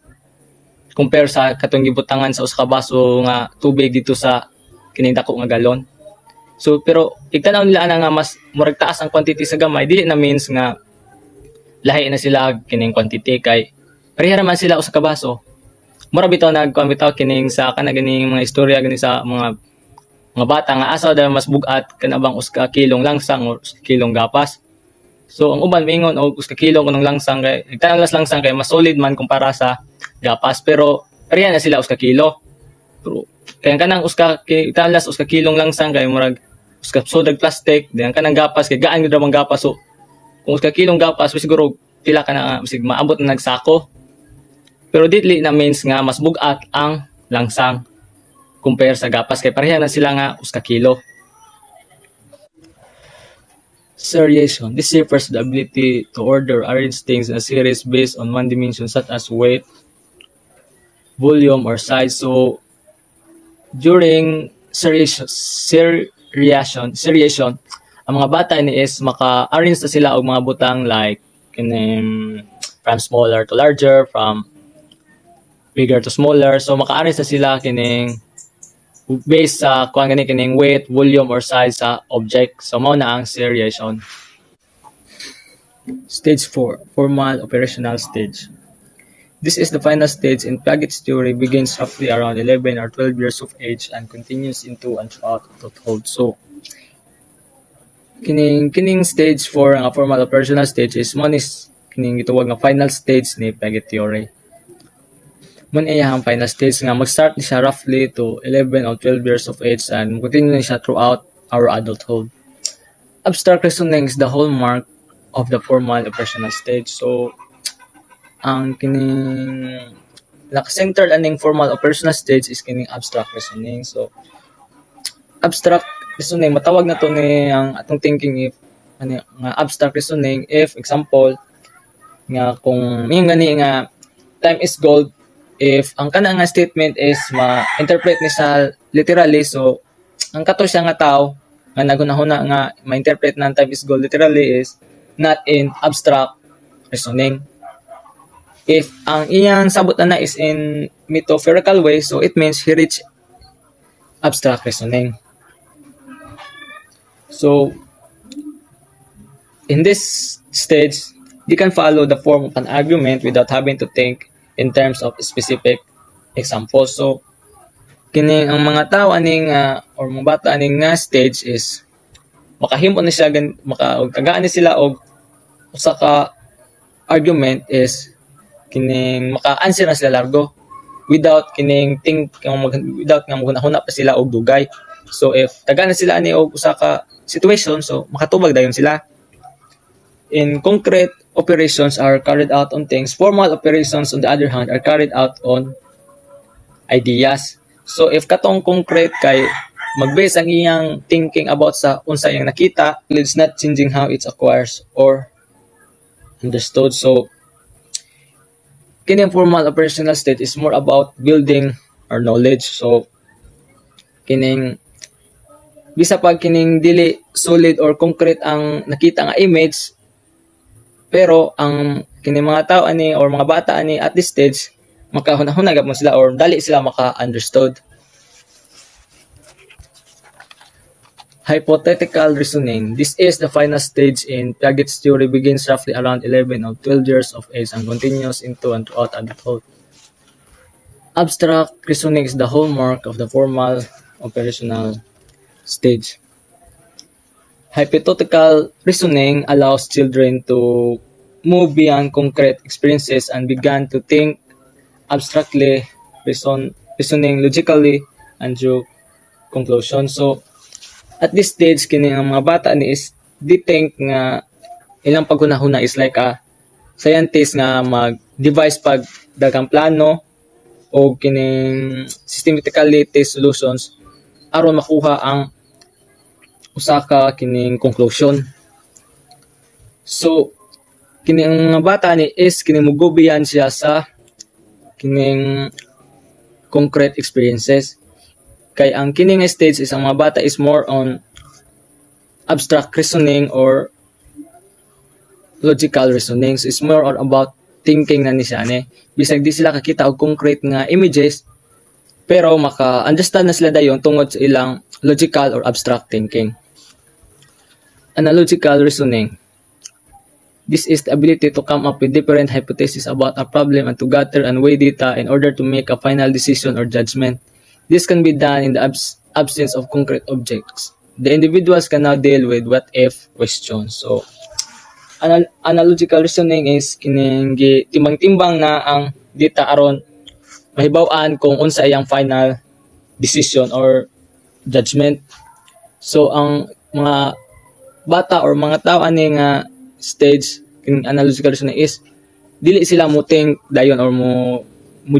compare sa katong gibutangan sa usa ka baso nga tubig dito sa kining dako nga galon. So pero igtan-aw nila ana nga mas murag taas ang quantity sa gamay, dili na means nga lahi na sila kining quantity kay pareha man sila usa ka baso. Mura bitaw nagkumbitaw kining sa kana ganing mga istorya gani sa mga bata nga asa daw mas bugat kanabang uska kilong langsang o kilong gapas. So ang uban mingon og uska kilong kanang langsang kay nagtanalas langsang kay mas solid man kumpara sa gapas pero pareha na sila uska kilo. Pero kaya kanang uska italas uska kilong langsang kay murag uska sodag plastic, diyan kanang gapas kay gaan gyud ra mang gapas. So kung uska kilong gapas siguro pila ka na sig maabot na nagsako. Pero dili na means nga mas bugat ang langsang compare sa gapas kay pareha na sila nga uska kilo. Seriation. This refers to the ability to order or arrange things in a series based on one dimension such as weight, volume, or size. So, during seriation, ang mga bata ni is maka-arrange na sila og mga butang like from smaller to larger, from bigger to smaller. So, maka-arrange na sila kining based sa kung kining weight, volume, or size sa object. So, mao na ang seriation. Stage 4, formal operational stage. This is the final stage in Piaget's theory, begins roughly around 11 or 12 years of age and continues into and throughout adulthood. So, kining stage 4 ang formal operational stage is mo is kining gituwag nga final stage ni Piaget theory. Mun iyang final stage nga mag-start ni siya roughly to 11 or 12 years of age and continue ni siya throughout our adulthood. Abstract reasoning is the hallmark of the formal operational stage. So, ang kining naka-centered aning formal operational stage is kining abstract reasoning. So, abstract reasoning matawag na to ni ang atong thinking if nga abstract reasoning if example nga kung yung gani nga time is gold, if ang kana nga statement is ma-interpret ni sa literally, so ang kato siya nga tao nga nagunahuna nga ma-interpret ng time is gold literally is not in abstract reasoning. If ang iyang sabot na is in metaphorical way, so it means he reached abstract reasoning. So in this stage, you can follow the form of an argument without having to think in terms of specific examples. So, kining ang mga tao aning or mga bata aning nga stage is makahimo na sila makagaan ni sila og usa ka argument is kining maka-answer na sila largo without kining without nga maghuna-huna pa sila og dugay. So if tagaan na sila ani og usa ka situation, so makatubag dayon sila. In concrete operations are carried out on things. Formal operations, on the other hand, are carried out on ideas. So, if katong concrete kay mag-base ang iyang thinking about sa unsa iyang nakita, it's not changing how it acquires or understood. So, kining formal operational state is more about building our knowledge. So, kining bisa pag kining dili solid or concrete ang nakita nga image, pero ang kini mga tao ani or mga bata ani at this stage makahuna-huna gapon sila or dali sila maka-understood. Hypothetical reasoning. This is the final stage in Piaget's theory, begins roughly around 11 or 12 years of age and continues into and throughout adulthood. Abstract reasoning is the hallmark of the formal operational stage. Hypothetical reasoning allows children to move beyond concrete experiences and begin to think abstractly, reasoning logically, and draw conclusions. So, at this stage, kini ang mga bata ni is di think nga ilang paghunahuna is like a scientist nga mag-devise pag daghang plano o kining systematically test solutions aron makuha ang usa ka kining conclusion. So kining mga bata ni is kining mugubiyan siya sa kining concrete experiences. Kay ang kining stage is ang mga bata is more on abstract reasoning or logical reasoning. So it's more on about thinking na ni siya ni. Bisag di sila kakita og concrete nga images, pero maka-understand na sila dayon tungod sa ilang logical or abstract thinking. Analogical reasoning. This is the ability to come up with different hypotheses about a problem and to gather and weigh data in order to make a final decision or judgment. This can be done in the absence of concrete objects. The individuals can now deal with what-if questions. So, analogical reasoning is kining timbang-timbang na ang data aron mahibaw-an kung unsa iyang final decision or judgment. So ang mga bata or mga tao ani nga stage king analytical reasoning is dili sila mo think dayon or mo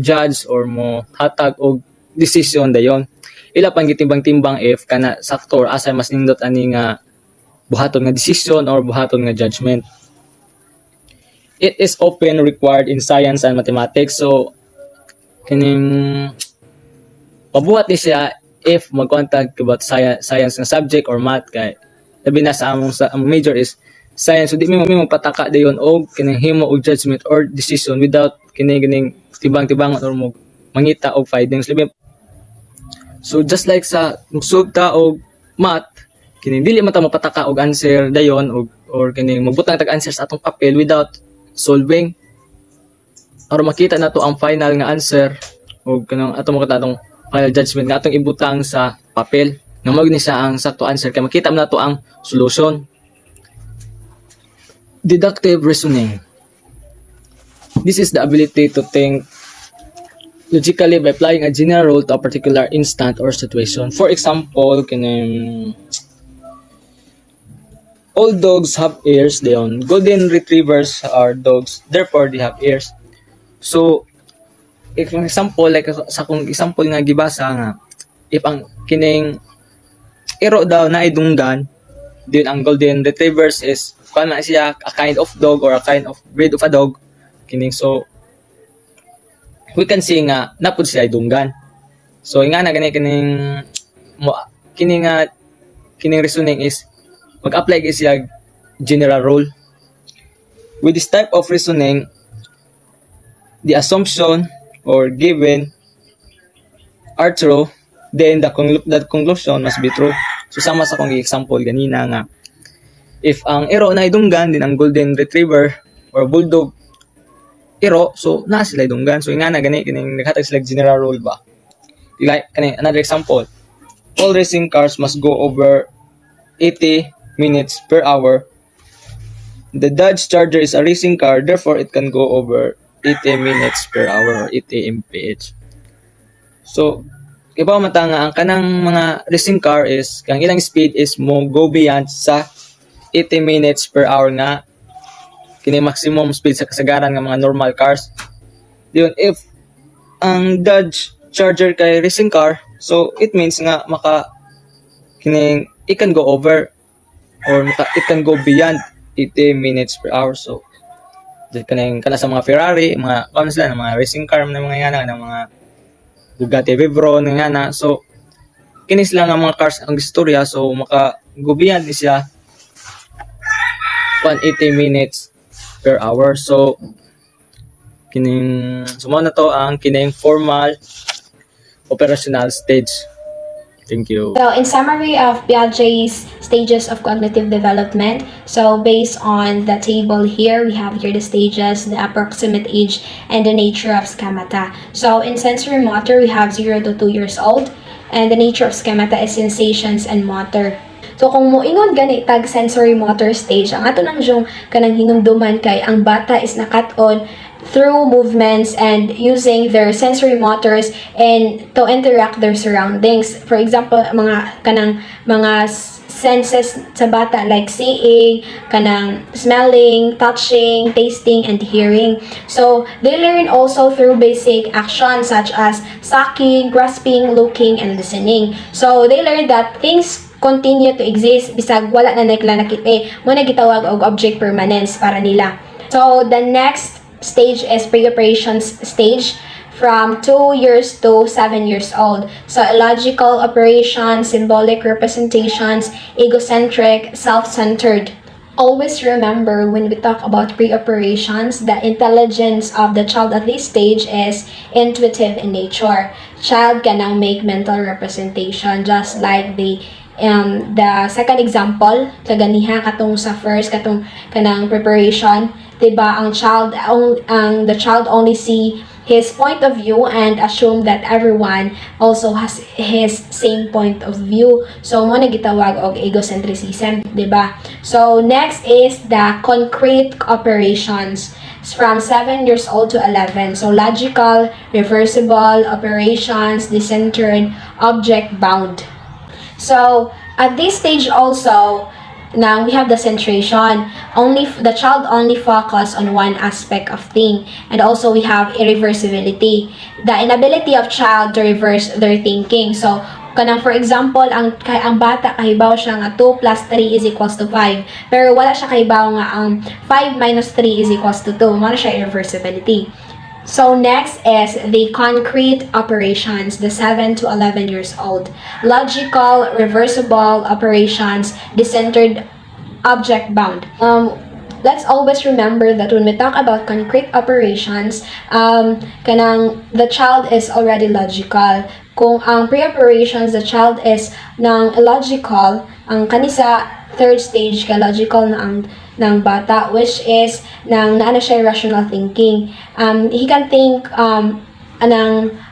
judge or mo hatag og decision dayon. Ila pang gitimbang-timbang if kana sakto or asa mas nindot ani nga buhaton nga decision or buhaton nga judgment. It is often required in science and mathematics. So kining pabuhat ni siya if mag-contact about science nga subject or math kay labi na sa among major is science. So di mo pataka dayon og kining himo og judgment or decision without kining tibang-tibangon or mo mangita og findings. So just like sa mugsud ta og math, kining dili man ta mapataka og answer dayon or kining magbutang tag answer sa atong papel without solving or makita nato ang final nga answer o kanang atong makita atong final judgment nga atong ibutang sa papel nga mao ni siya ang sakto answer kay makita man nato ang solution. Deductive reasoning. This is the ability to think logically by applying a general rule to a particular instant or situation. For example, kining all dogs have ears. Dayon, golden retrievers are dogs, therefore they have ears. So, if ang example, like sa kung example nga gibasa nga, if ang kining iro daw na idunggan, then ang golden retrievers is kung na siya a kind of dog or a kind of breed of a dog, kining so we can see nga napud siya idunggan. So nga na gani kining reasoning is mag-apply siya general rule. With this type of reasoning, the assumption or given are true, then the conclusion must be true. So sama sa kong example ganina nga, if ang iro na idunggan, din ang golden retriever or bulldog iro, so na sila idunggan. So nga na gani kining naghatag sila general rule ba. Like another example, all racing cars must go over 80 minutes per hour. The Dodge Charger is a racing car, therefore it can go over 80 minutes per hour or 80 mph. So, iba mata nga ang kanang mga racing car is kang ilang speed is mo go beyond sa 80 minutes per hour nga kini maximum speed sa kasagaran nga mga normal cars. Diyon, if ang Dodge Charger kay racing car, so it means nga kining it can go over or it can go beyond 80 minutes per hour. So kana sa mga Ferrari, mga sila ng mga racing car na mga yana ng mga Bugatti Veyron ng yana. So kini sila nga mga cars ang istorya, so go beyond ni siya 180 minutes per hour. So kining sumo na to ang kining formal operational stage. Thank you. So, in summary of Piaget's stages of cognitive development, so based on the table here, we have here the stages, the approximate age, and the nature of schemata. So, in sensory motor, we have 0 to 2 years old, and the nature of schemata is sensations and motor. So, kung moingon gani tag sensory motor stage, ang ato nang yung kanang hinumduman kay ang bata is nakat-on through movements and using their sensory motors and to interact their surroundings. For example, mga senses sa bata like seeing, kanang smelling, touching, tasting, and hearing. So they learn also through basic actions such as sucking, grasping, looking, and listening. So they learn that things continue to exist bisag wala na nila nakita. Muna gitawag og object permanence para nila. So the next stage is pre-operations stage from 2 years to 7 years old. So illogical operations, symbolic representations, egocentric, self-centered. Always remember when we talk about pre-operations, the intelligence of the child at this stage is intuitive in nature. Child can now make mental representation just like the second example kaganiha katong sa first katong kanang preparation, diba, the child only see his point of view and assume that everyone also has his same point of view. So mo na gitawag og egocentrism, diba? So next is the concrete operations. from 7 years old to 11. So logical, reversible, operations, decentered, object bound. So at this stage also, now we have the centration. Only the child only focus on one aspect of thing, and also we have irreversibility, the inability of child to reverse their thinking. So kanang for example, ang bata kahibaw siya nga 2 plus 3 is equals to 5, pero wala siya kahibaw nga ang 5 minus 3 is equals to 2. Mo siya irreversibility. So next is the concrete operations, the 7 to 11 years old. Logical, reversible operations, decentered, object bound. Let's always remember that when we talk about concrete operations, the child is already logical. Kung ang pre-operations, the child is ng illogical, ang kanisa third stage ka logical na ang ng bata, which is naano siya rational thinking. He can think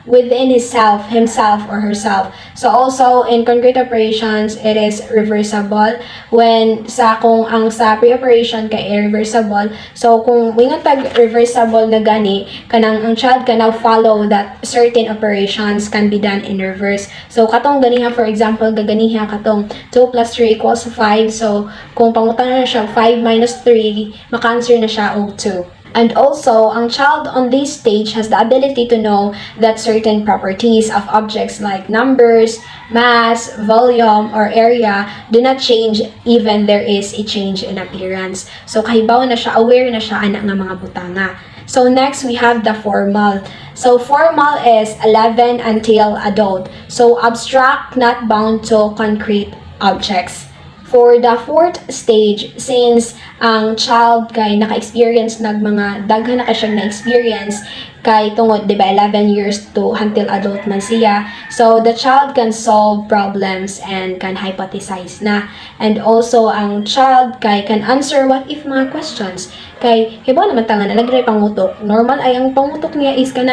within himself or herself. So also in concrete operations, it is reversible when kung ang sa pre-operation kay irreversible. So kung wingon tag reversible na gani, kanang ang child can now follow that certain operations can be done in reverse. So katong ganiha, for example, gaganiha katong 2 plus 3 equals 5. So kung pangutan na siya 5 minus 3, maka-answer na siya og 2. And also, ang child on this stage has the ability to know that certain properties of objects like numbers, mass, volume, or area do not change even there is a change in appearance. So, kahibaw na siya, aware na siya ana nga mga butanga. So, next, we have the formal. So, formal is 11 until adult. So, abstract, not bound to concrete objects. For the fourth stage, since ang child kay naka-experience mga daghan na siyang na-experience kay tungod, di ba, 11 years to until adult man siya. So, the child can solve problems and can hypothesize na. And also, ang child kay can answer what if mga questions. Kay, hibaw naman tanga na, nagray pangutok. Normal ay ang pangutok niya is di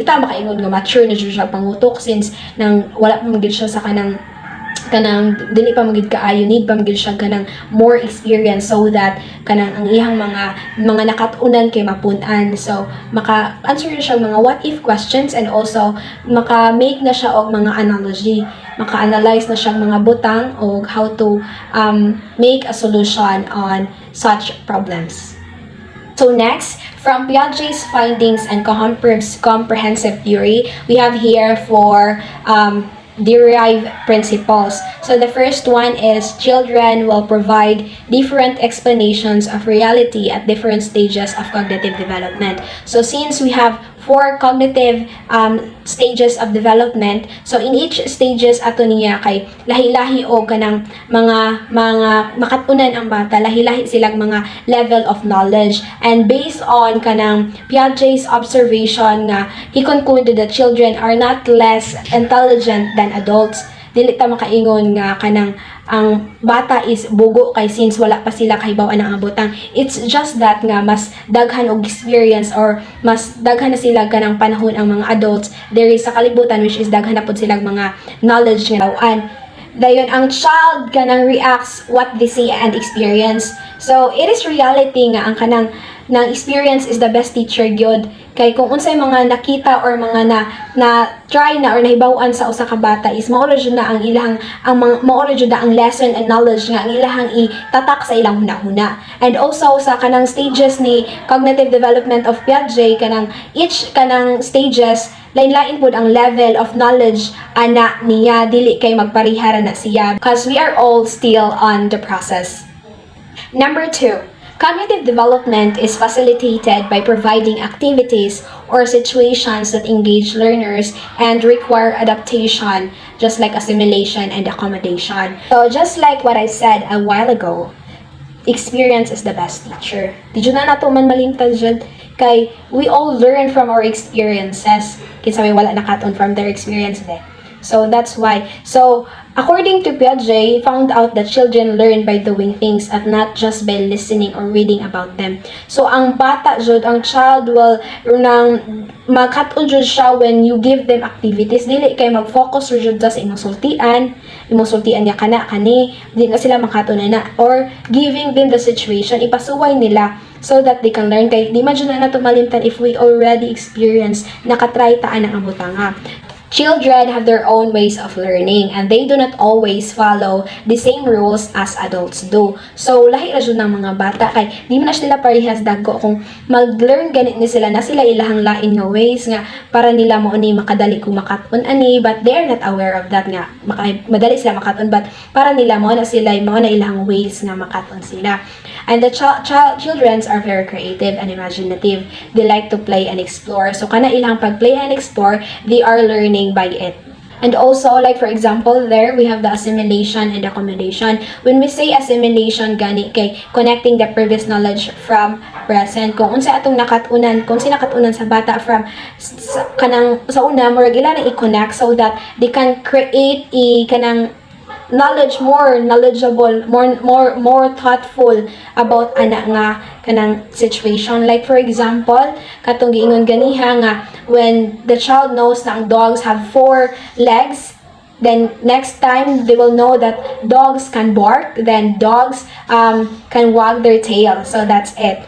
ta makaingon nga mature na siya pangutok since wala pa magid siya sa dili pa magid kaayo, need pa magid siya kanang more experience so that kanang ang iyang mga nakatunan kay mapun-an. So maka-answer na siya mga what if questions, and also maka-make na siya og mga analogy, maka-analyze na siya mga butang og how to make a solution on such problems. So next, from Piaget's findings and comprehensive theory, we have here for derived principles. So the first one is children will provide different explanations of reality at different stages of cognitive development. So since we have 4 cognitive stages of development, so in each stages ato niya kay lahi-lahi o kanang mga makatunan ang bata, lahi-lahi silang mga level of knowledge, and based on kanang Piaget's observation nga he concluded that children are not less intelligent than adults. Dili ta makaingon nga kanang ang bata is bugo kay since wala pa sila kahibaw-an ang butang. It's just that nga mas daghan og experience or mas daghan na sila kanang panahon ang mga adults there is sa kalibutan, which is daghan na pud silang mga knowledge nga daw-an. Dayon ang child kanang reacts what they see and experience. So it is reality nga ang kanang experience is the best teacher gyud. Kay kung unsay mga nakita or mga na try na or nahibaw-an sa usa ka bata is maoro jud na ang ilang maoro jud na ang lesson and knowledge nga ang ilahang itatak sa ilang hunahuna. And also sa kanang stages ni cognitive development of Piaget, each stages lain-lain pud ang level of knowledge ana niya, dili kay magparihara na siya because we are all still on the process. Number 2, cognitive development is facilitated by providing activities or situations that engage learners and require adaptation, just like assimilation and accommodation. So just like what I said a while ago, experience is the best teacher. Did you na nato man malingtad jud? Kay we all learn from our experiences. Kinsa may wala nakaton from their experience de. So that's why. So according to Piaget, he found out that children learn by doing things and not just by listening or reading about them. So ang bata jud, ang child will magkaton jud siya when you give them activities. Dili kay mag-focus jud sa imong sultian niya kani, di na sila makatunan na, or giving them the situation, ipasuway nila so that they can learn. Kay di man dyan na tumalimtan if we already experience nakatry taan ang amutanga. Children have their own ways of learning and they do not always follow the same rules as adults do. So, lahi ra jud ng mga bata kay di man na sila parehas dagko kung mag-learn ganit ni sila na sila ilahang lain nga ways nga para nila mo ni makadali kung makatun ani, but they are not aware of that nga madali sila makatun, but para nila mo na sila mo na ilahang ways nga makatun sila. And the children are very creative and imaginative. They like to play and explore. So, kana ilang pag-play and explore, they are learning by it. And also, like for example, there we have the assimilation and accommodation. When we say assimilation, gani kay connecting the previous knowledge from present. Kung unsa atong nakatunan, kung sino nakatunan sa bata from sa una, murag ila na i-connect so that they can create kanang knowledge, more knowledgeable, more thoughtful about ana nga kanang situation. Like for example, katong giingon ganiha nga when the child knows na ang dogs have 4 legs, then next time they will know that dogs can bark, then dogs can wag their tail. So that's it.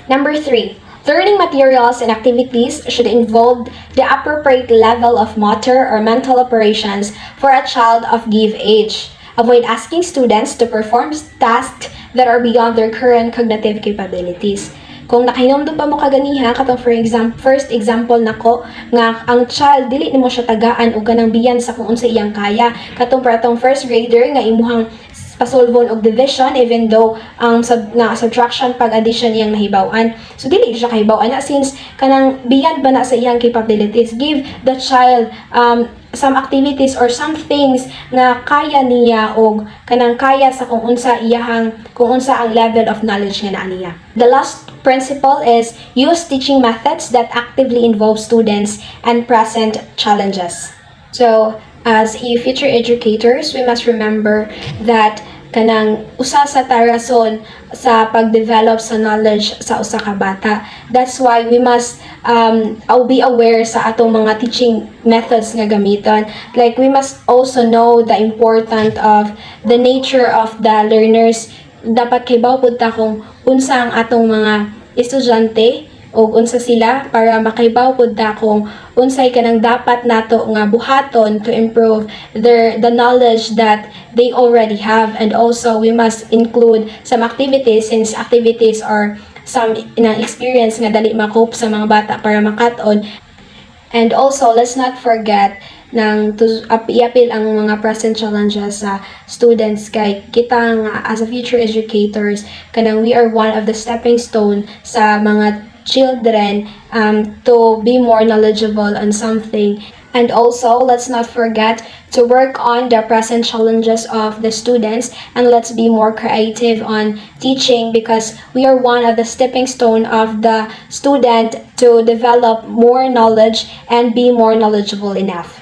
Number 3, learning materials and activities should involve the appropriate level of motor or mental operations for a child of give age. Avoid asking students to perform tasks that are beyond their current cognitive capabilities. Kung nakahinomdom pa mo kaganiha, katong first example nako nga ang child dili nimo siya tagaan og ganang biyan sa kung unsa iyang kaya. Katong para tong first grader nga imuhang pasolvon og division even though subtraction pag addition iyang nahibaw-an. So dili siya kahibaw-an na since kanang beyond ba na sa iyang capabilities. Give the child some activities or some things nga kaya niya og kanang kaya sa kung unsa ang level of knowledge nga naa niya. The last principle is use teaching methods that actively involve students and present challenges. So as future educators, we must remember that kanang usa sa tarason sa pag-develop sa knowledge sa usa ka bata. That's why we must be aware sa atong mga teaching methods nga gamiton. Like we must also know the importance of the nature of the learners. Dapat kaybaw pud ta kung unsa ang atong mga estudyante o unsa sila para makaibaw pud ta kung unsay kanang dapat nato nga buhaton to improve the knowledge that they already have. And also we must include some activities since activities are some experience nga dali makope sa mga bata para makaton. And also let's not forget nang iapil ang mga present challenges sa students kay kita nga as a future educators kanang we are one of the stepping stone sa mga children to be more knowledgeable on something. And also, let's not forget to work on the present challenges of the students and let's be more creative on teaching because we are one of the stepping stone of the student to develop more knowledge and be more knowledgeable enough.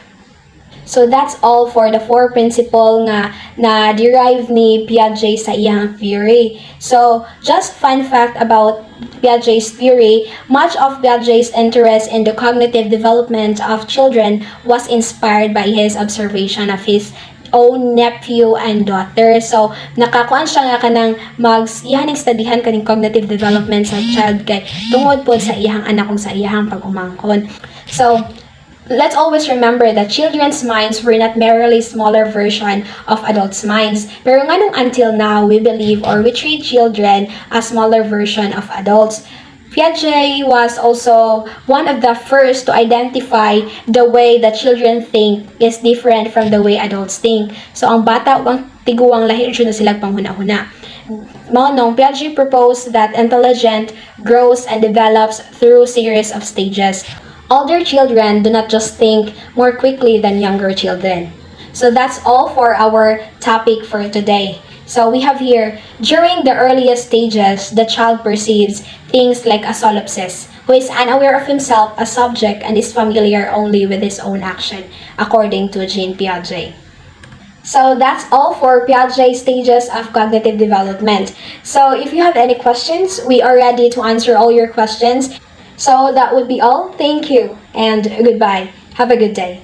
So that's all for the 4 principle nga na derive ni Piaget sa iyang theory. So just fun fact about Piaget's theory, much of Piaget's interest in the cognitive development of children was inspired by his observation of his own nephew and daughter. So nakakuan siya nga kanang iyaning studyhan kaning cognitive development sa child kay tungod po sa iyang anak kung sa iyang pag-umangkon. So let's always remember that children's minds were not merely smaller version of adults' minds. Pero nganong until now, we believe or we treat children as smaller version of adults. Piaget was also one of the first to identify the way that children think is different from the way adults think. So ang bata ang tiguang lahi na sila panghuna-huna. Nung Piaget proposed that intelligence grows and develops through series of stages. Older children do not just think more quickly than younger children. So that's all for our topic for today. So we have here, during the earliest stages, the child perceives things like a solipsist, who is unaware of himself as subject and is familiar only with his own action, according to Jean Piaget. So that's all for Piaget's stages of cognitive development. So if you have any questions, we are ready to answer all your questions. So that would be all. Thank you and goodbye. Have a good day.